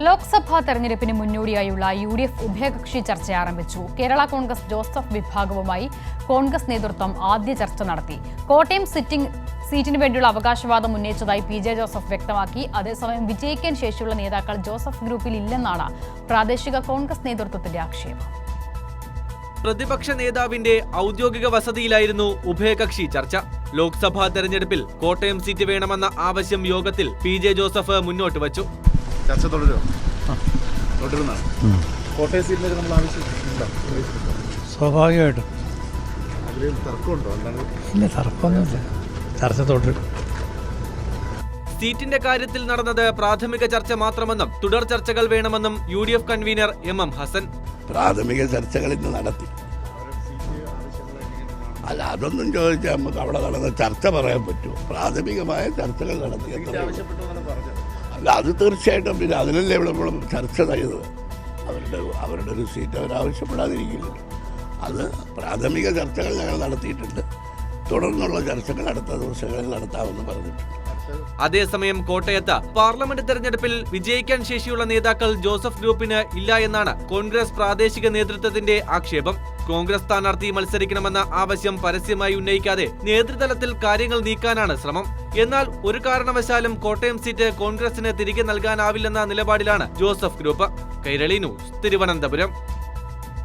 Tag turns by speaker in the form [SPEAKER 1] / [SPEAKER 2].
[SPEAKER 1] ലോക്സഭാ തെരഞ്ഞെടുപ്പിന് മുന്നോടിയായുള്ള UDF ഉഭയകക്ഷി ചർച്ച ആരംഭിച്ചു. കേരള കോൺഗ്രസ് ജോസഫ് വിഭാഗവുമായി കോൺഗ്രസ് നേതൃത്വം ആദ്യ ചർച്ച നടത്തി. കോട്ടയം സീറ്റിന് വേണ്ടിയുള്ള അവകാശവാദം ഉന്നയിച്ചതായി PJ ജോസഫ് വ്യക്തമാക്കി. അതേസമയം വിജയിക്കാൻ ശേഷിയുള്ള നേതാക്കൾ ജോസഫ് ഗ്രൂപ്പിൽ ഇല്ലെന്നാണ് പ്രാദേശിക കോൺഗ്രസ് നേതൃത്വത്തിന്റെ ആക്ഷേപം.
[SPEAKER 2] പ്രതിപക്ഷ നേതാവിന്റെ ഔദ്യോഗിക വസതിയിലായിരുന്നു ഉഭയകക്ഷി ചർച്ച. ലോക്സഭാ തെരഞ്ഞെടുപ്പിൽ കോട്ടയം സീറ്റ് വേണമെന്ന ആവശ്യം യോഗത്തിൽ PJ ജോസഫ് മുന്നോട്ട് വച്ചു.
[SPEAKER 3] ചർച്ച കോട്ടയം സീറ്റിലേക്ക് നമ്മൾ ആവശ്യമുണ്ടോ?
[SPEAKER 4] സ്വാഭാവികമായിട്ടും
[SPEAKER 3] അതിൽ തർക്കമുണ്ടോ?
[SPEAKER 4] ഇല്ല, തർക്കമൊന്നുമില്ല. ചർച്ച തുടരും.
[SPEAKER 2] സീറ്റിന്റെ കാര്യത്തിൽ നടന്നത് പ്രാഥമിക ചർച്ച മാത്രമെന്നും തുടർ ചർച്ചകൾ വേണമെന്നും UDF കൺവീനർ MM ഹസൻ.
[SPEAKER 5] പ്രാഥമിക ചർച്ചകൾ ഇന്ന് നടത്തി. അല്ല, അതൊന്നും ചോദിച്ചാൽ നമുക്ക് അവിടെ നടന്ന ചർച്ച പറയാൻ പറ്റുമോ? പ്രാഥമികമായ ചർച്ചകൾ നടത്തി. അല്ല, അത് തീർച്ചയായിട്ടും. പിന്നെ അതിനല്ലേ ഇവിടെ നമ്മൾ ചർച്ച ചെയ്തത്. അവരുടെ ഒരു സീറ്റ് അവരാവശ്യപ്പെടാതിരിക്കില്ല. അത് പ്രാഥമിക ചർച്ചകൾ ഞങ്ങൾ നടത്തിയിട്ടുണ്ട്. തുടർന്നുള്ള ചർച്ചകൾ അടുത്ത ദിവസങ്ങളിൽ നടത്താമെന്ന് പറഞ്ഞിട്ടുണ്ട്.
[SPEAKER 2] അതേസമയം കോട്ടയത്ത് പാർലമെന്റ് തെരഞ്ഞെടുപ്പിൽ വിജയിക്കാൻ ശേഷിയുള്ള നേതാക്കൾ ജോസഫ് ഗ്രൂപ്പിന് ഇല്ല എന്നാണ് കോൺഗ്രസ് പ്രാദേശിക നേതൃത്വത്തിന്റെ ആക്ഷേപം. കോൺഗ്രസ് സ്ഥാനാർത്ഥി മത്സരിക്കണമെന്ന ആവശ്യം പരസ്യമായി ഉന്നയിക്കാതെ നേതൃതലത്തിൽ കാര്യങ്ങൾ നീക്കാനാണ് ശ്രമം. എന്നാൽ ഒരു കാരണവശാലും കോട്ടയം സീറ്റ് കോൺഗ്രസിന് തിരികെ നൽകാനാവില്ലെന്ന നിലപാടിലാണ് Joseph group. Kairali news, Thiruvananthapuram.